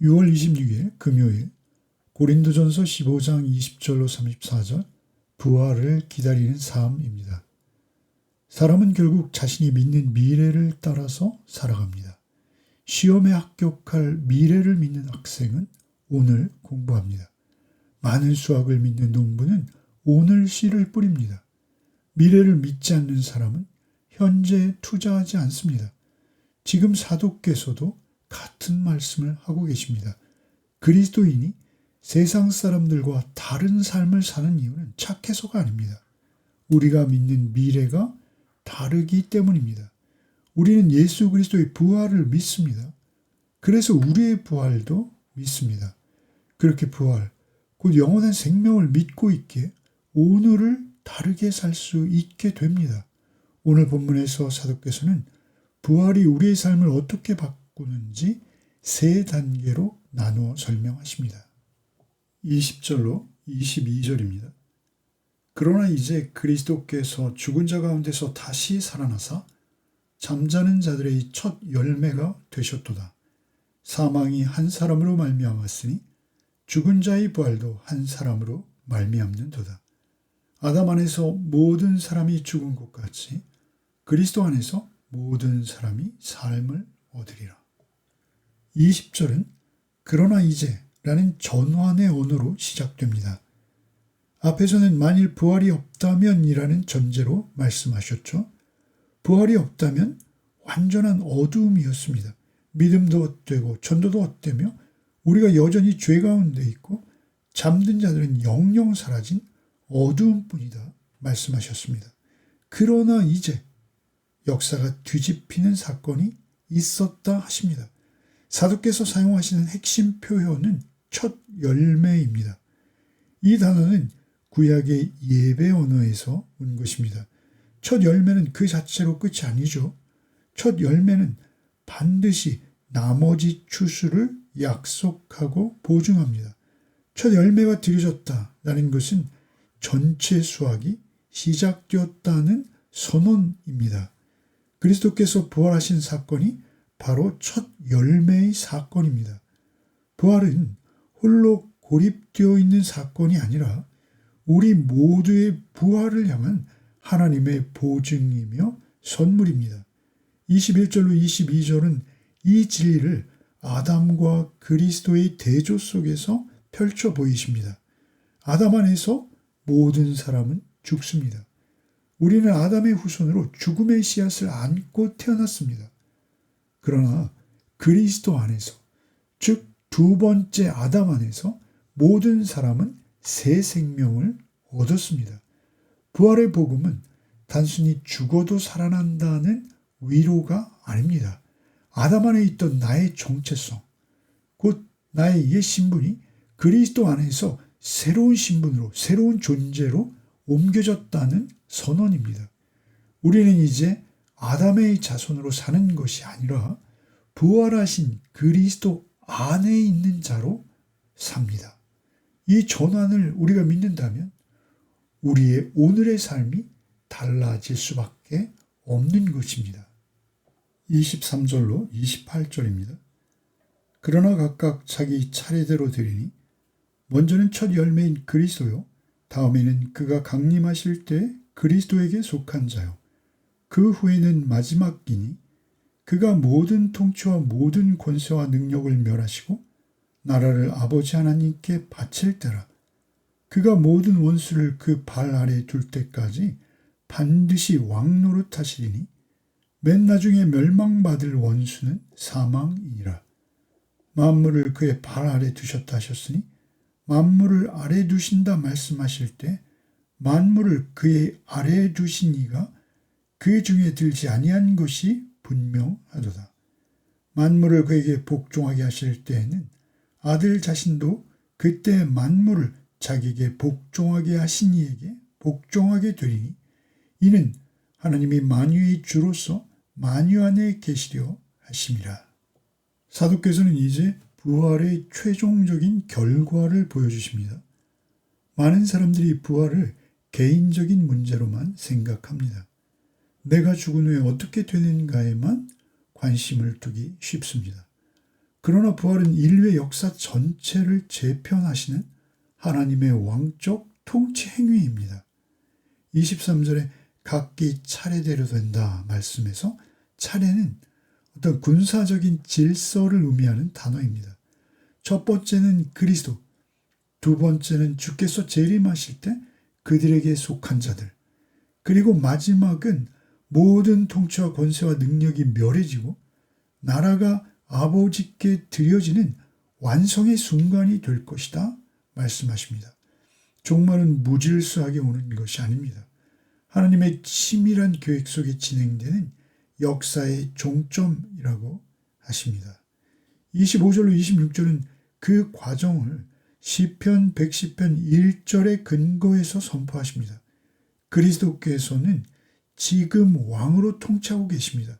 6월 26일 금요일 고린도전서 15장 20절로 34절 부활을 기다리는 삶입니다. 사람은 결국 자신이 믿는 미래를 따라서 살아갑니다. 시험에 합격할 미래를 믿는 학생은 오늘 공부합니다. 많은 수확을 믿는 농부는 오늘 씨를 뿌립니다. 미래를 믿지 않는 사람은 현재에 투자하지 않습니다. 지금 사도께서도 같은 말씀을 하고 계십니다. 그리스도인이 세상 사람들과 다른 삶을 사는 이유는 착해서가 아닙니다. 우리가 믿는 미래가 다르기 때문입니다. 우리는 예수 그리스도의 부활을 믿습니다. 그래서 우리의 부활도 믿습니다. 그렇게 부활, 곧 영원한 생명을 믿고 있기에 오늘을 다르게 살 수 있게 됩니다. 오늘 본문에서 사도께서는 부활이 우리의 삶을 어떻게 바꾸는지 세 단계로 나누어 설명하십니다. 20절로 22절입니다. 그러나 이제 그리스도께서 죽은 자 가운데서 다시 살아나사 잠자는 자들의 첫 열매가 되셨도다. 사망이 한 사람으로 말미암았으니 죽은 자의 부활도 한 사람으로 말미암는도다. 아담 안에서 모든 사람이 죽은 것 같이 그리스도 안에서 모든 사람이 삶을 얻으리라. 20절은 그러나 이제 라는 전환의 언어로 시작됩니다. 앞에서는 만일 부활이 없다면 이라는 전제로 말씀하셨죠. 부활이 없다면 완전한 어두움이었습니다. 믿음도 헛되고 전도도 헛되며 우리가 여전히 죄 가운데 있고 잠든 자들은 영영 사라진 어두움뿐이다 말씀하셨습니다. 그러나 이제 역사가 뒤집히는 사건이 있었다 하십니다. 사도께서 사용하시는 핵심 표현은 첫 열매입니다. 이 단어는 구약의 예배 언어에서 온 것입니다. 첫 열매는 그 자체로 끝이 아니죠. 첫 열매는 반드시 나머지 추수를 약속하고 보증합니다. 첫 열매가 드려졌다라는 것은 전체 수확이 시작되었다는 선언입니다. 그리스도께서 부활하신 사건이 바로 첫 열매의 사건입니다. 부활은 홀로 고립되어 있는 사건이 아니라 우리 모두의 부활을 향한 하나님의 보증이며 선물입니다. 21절로 22절은 이 진리를 아담과 그리스도의 대조 속에서 펼쳐 보이십니다. 아담 안에서 모든 사람은 죽습니다. 우리는 아담의 후손으로 죽음의 씨앗을 안고 태어났습니다. 그러나 그리스도 안에서, 즉 두 번째 아담 안에서 모든 사람은 새 생명을 얻었습니다. 부활의 복음은 단순히 죽어도 살아난다는 위로가 아닙니다. 아담 안에 있던 나의 정체성, 곧 나의 옛 신분이 그리스도 안에서 새로운 신분으로, 새로운 존재로 옮겨졌다는 선언입니다. 우리는 이제 아담의 자손으로 사는 것이 아니라 부활하신 그리스도 안에 있는 자로 삽니다. 이 전환을 우리가 믿는다면 우리의 오늘의 삶이 달라질 수밖에 없는 것입니다. 23절로 28절입니다. 그러나 각각 자기 차례대로 드리니 먼저는 첫 열매인 그리스도요, 다음에는 그가 강림하실 때 그리스도에게 속한 자요, 그 후에는 마지막이니 그가 모든 통치와 모든 권세와 능력을 멸하시고 나라를 아버지 하나님께 바칠 때라. 그가 모든 원수를 그 발 아래 둘 때까지 반드시 왕 노릇하시리니 맨 나중에 멸망받을 원수는 사망이니라. 만물을 그의 발 아래 두셨다 하셨으니 만물을 아래 두신다 말씀하실 때 만물을 그의 아래에 두신 이가 그 중에 들지 아니한 것이 분명하도다. 만물을 그에게 복종하게 하실 때에는 아들 자신도 그때 만물을 자기에게 복종하게 하신 이에게 복종하게 되리니 이는 하나님이 만유의 주로서 만유 안에 계시려 하심이라. 사도께서는 이제 부활의 최종적인 결과를 보여주십니다. 많은 사람들이 부활을 개인적인 문제로만 생각합니다. 내가 죽은 후에 어떻게 되는가에만 관심을 두기 쉽습니다. 그러나 부활은 인류의 역사 전체를 재편하시는 하나님의 왕적 통치 행위입니다. 23절에 각기 차례대로 된다 말씀에서 차례는 어떤 군사적인 질서를 의미하는 단어입니다. 첫 번째는 그리스도, 두 번째는 주께서 재림하실 때 그들에게 속한 자들, 그리고 마지막은 모든 통치와 권세와 능력이 멸해지고 나라가 아버지께 드려지는 완성의 순간이 될 것이다 말씀하십니다. 종말은 무질서하게 오는 것이 아닙니다. 하나님의 치밀한 계획 속에 진행되는 역사의 종점이라고 하십니다. 25절로 26절은 그 과정을 시편 110편 1절의 근거에서 선포하십니다. 그리스도께서는 지금 왕으로 통치하고 계십니다.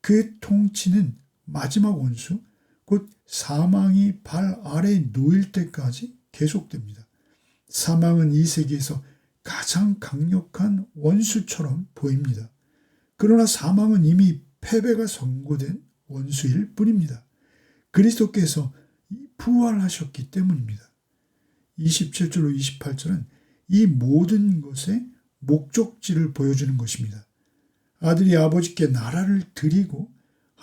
그 통치는 마지막 원수, 곧 사망이 발 아래 놓일 때까지 계속됩니다. 사망은 이 세계에서 가장 강력한 원수처럼 보입니다. 그러나 사망은 이미 패배가 선고된 원수일 뿐입니다. 그리스도께서 부활하셨기 때문입니다. 27절로 28절은 이 모든 것의 목적지를 보여주는 것입니다. 아들이 아버지께 나라를 드리고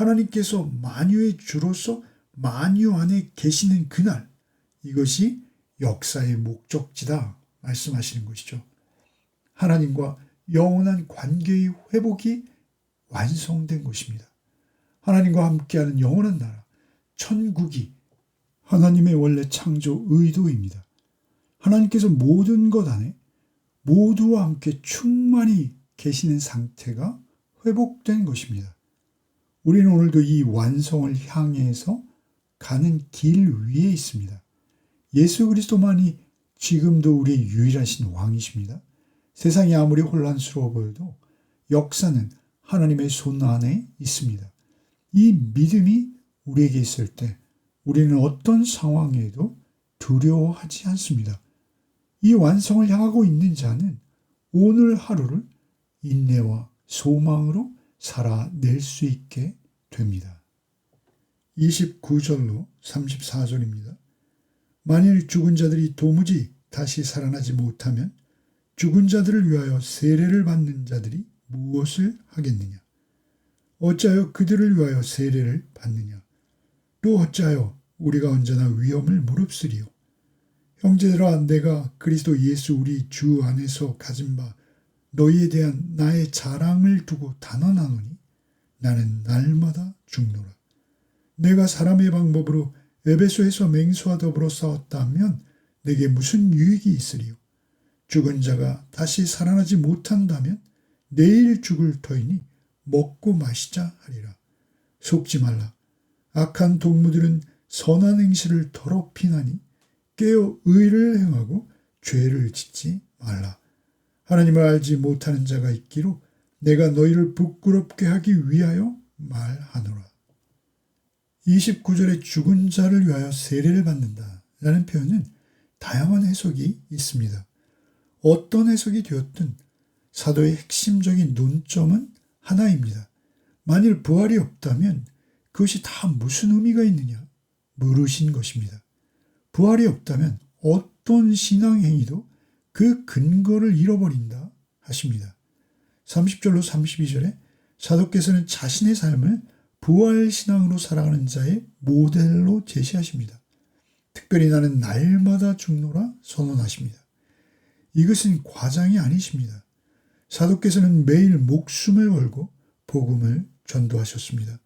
하나님께서 만유의 주로서 만유 안에 계시는 그날, 이것이 역사의 목적지다 말씀하시는 것이죠. 하나님과 영원한 관계의 회복이 완성된 것입니다. 하나님과 함께하는 영원한 나라, 천국이 하나님의 원래 창조 의도입니다. 하나님께서 모든 것 안에 모두와 함께 충만히 계시는 상태가 회복된 것입니다. 우리는 오늘도 이 완성을 향해서 가는 길 위에 있습니다. 예수 그리스도만이 지금도 우리의 유일하신 왕이십니다. 세상이 아무리 혼란스러워 보여도 역사는 하나님의 손 안에 있습니다. 이 믿음이 우리에게 있을 때 우리는 어떤 상황에도 두려워하지 않습니다. 이 완성을 향하고 있는 자는 오늘 하루를 인내와 소망으로 살아낼 수 있게 됩니다. 29절로 34절입니다. 만일 죽은 자들이 도무지 다시 살아나지 못하면 죽은 자들을 위하여 세례를 받는 자들이 무엇을 하겠느냐? 어찌하여 그들을 위하여 세례를 받느냐? 또 어찌하여 우리가 언제나 위험을 무릅쓰리요? 형제들아, 내가 그리스도 예수 우리 주 안에서 가진 바 너희에 대한 나의 자랑을 두고 단언하노니 나는 날마다 죽노라. 내가 사람의 방법으로 에베소에서 맹수와 더불어 싸웠다면 내게 무슨 유익이 있으리요? 죽은 자가 다시 살아나지 못한다면 내일 죽을 터이니 먹고 마시자 하리라. 속지 말라. 악한 동무들은 선한 행실을 더럽히나니 깨어 의를 행하고 죄를 짓지 말라. 하나님을 알지 못하는 자가 있기로 내가 너희를 부끄럽게 하기 위하여 말하노라. 29절에 죽은 자를 위하여 세례를 받는다 라는 표현은 다양한 해석이 있습니다. 어떤 해석이 되었든 사도의 핵심적인 논점은 하나입니다. 만일 부활이 없다면 그것이 다 무슨 의미가 있느냐 물으신 것입니다. 부활이 없다면 어떤 신앙행위도 그 근거를 잃어버린다 하십니다. 30절로 32절에 사도께서는 자신의 삶을 부활신앙으로 살아가는 자의 모델로 제시하십니다. 특별히 나는 날마다 죽노라 선언하십니다. 이것은 과장이 아니십니다. 사도께서는 매일 목숨을 걸고 복음을 전도하셨습니다.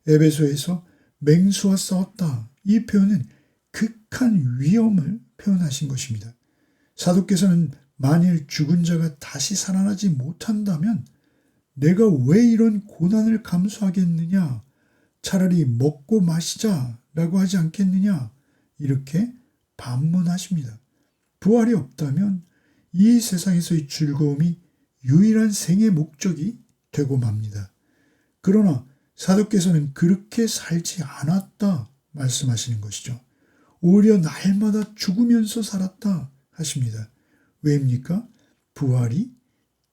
에베소에서 맹수와 싸웠다. 이 표현은 극한 위험을 표현하신 것입니다. 사도께서는 만일 죽은 자가 다시 살아나지 못한다면 내가 왜 이런 고난을 감수하겠느냐? 차라리 먹고 마시자라고 하지 않겠느냐? 이렇게 반문하십니다. 부활이 없다면 이 세상에서의 즐거움이 유일한 생의 목적이 되고 맙니다. 그러나 사도께서는 그렇게 살지 않았다 말씀하시는 것이죠. 오히려 날마다 죽으면서 살았다 하십니다. 왜입니까? 부활이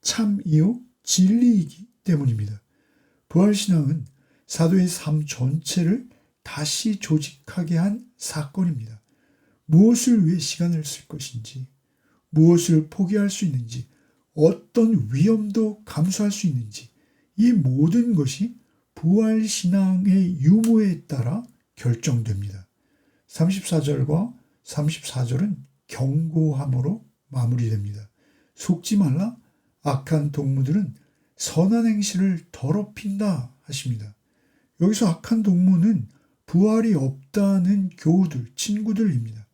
참이요 진리이기 때문입니다. 부활신앙은 사도의 삶 전체를 다시 조직하게 한 사건입니다. 무엇을 위해 시간을 쓸 것인지, 무엇을 포기할 수 있는지, 어떤 위험도 감수할 수 있는지, 이 모든 것이 부활신앙의 유무에 따라 결정됩니다. 34절과 34절은 경고함으로 마무리됩니다. 속지 말라, 악한 동무들은 선한 행실을 더럽힌다 하십니다. 여기서 악한 동무는 부활이 없다는 교우들, 친구들입니다.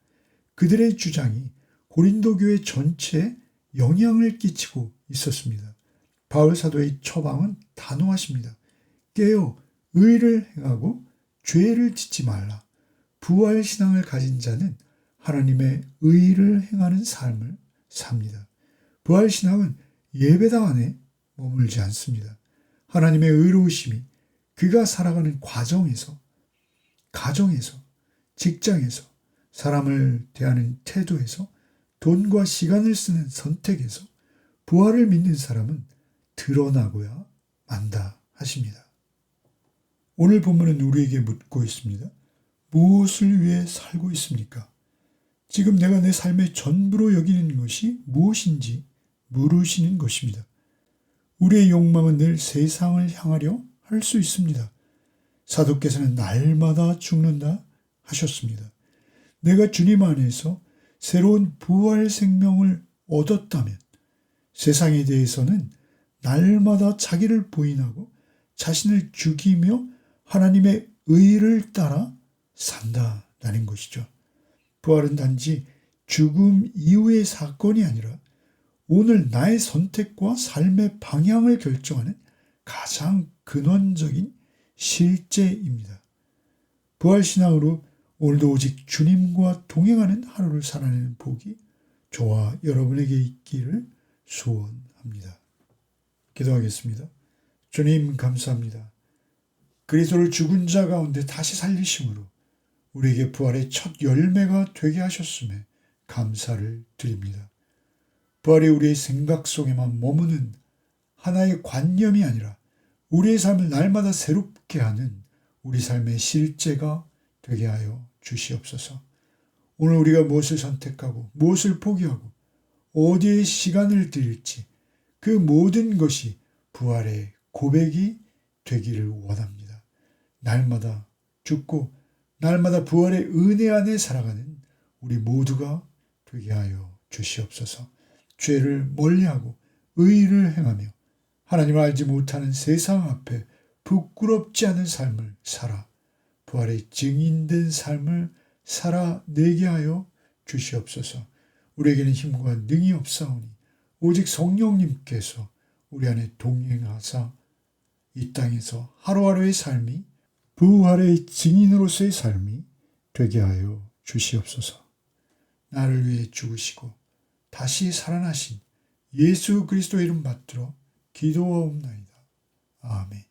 그들의 주장이 고린도 교회 전체에 영향을 끼치고 있었습니다. 바울 사도의 처방은 단호하십니다. 깨어 의를 행하고 죄를 짓지 말라. 부활신앙을 가진 자는 하나님의 의를 행하는 삶을 삽니다. 부활신앙은 예배당 안에 머물지 않습니다. 하나님의 의로우심이 그가 살아가는 과정에서, 가정에서, 직장에서, 사람을 대하는 태도에서, 돈과 시간을 쓰는 선택에서 부활을 믿는 사람은 드러나고야 만다 하십니다. 오늘 본문은 우리에게 묻고 있습니다. 무엇을 위해 살고 있습니까? 지금 내가 내 삶의 전부로 여기는 것이 무엇인지 물으시는 것입니다. 우리의 욕망은 늘 세상을 향하려 할 수 있습니다. 사도께서는 날마다 죽는다 하셨습니다. 내가 주님 안에서 새로운 부활 생명을 얻었다면 세상에 대해서는 날마다 자기를 부인하고 자신을 죽이며 하나님의 의를 따라 산다라는 것이죠. 부활은 단지 죽음 이후의 사건이 아니라 오늘 나의 선택과 삶의 방향을 결정하는 가장 근원적인 실제입니다. 부활신앙으로 오늘도 오직 주님과 동행하는 하루를 살아내는 복이 저와 여러분에게 있기를 소원합니다. 기도하겠습니다. 주님 감사합니다. 그리스도를 죽은 자 가운데 다시 살리심으로 우리에게 부활의 첫 열매가 되게 하셨음에 감사를 드립니다. 부활이 우리의 생각 속에만 머무는 하나의 관념이 아니라 우리의 삶을 날마다 새롭게 하는 우리 삶의 실제가 되게 하여 주시옵소서. 오늘 우리가 무엇을 선택하고 무엇을 포기하고 어디에 시간을 드릴지 그 모든 것이 부활의 고백이 되기를 원합니다. 날마다 죽고 날마다 부활의 은혜 안에 살아가는 우리 모두가 되게 하여 주시옵소서. 죄를 멀리하고 의를 행하며 하나님을 알지 못하는 세상 앞에 부끄럽지 않은 삶을 살아 부활의 증인된 삶을 살아내게 하여 주시옵소서. 우리에게는 힘과 능이 없사오니 오직 성령님께서 우리 안에 동행하사 이 땅에서 하루하루의 삶이 부활의 증인으로서의 삶이 되게 하여 주시옵소서. 나를 위해 죽으시고 다시 살아나신 예수 그리스도의 이름 받들어 기도하옵나이다. 아멘.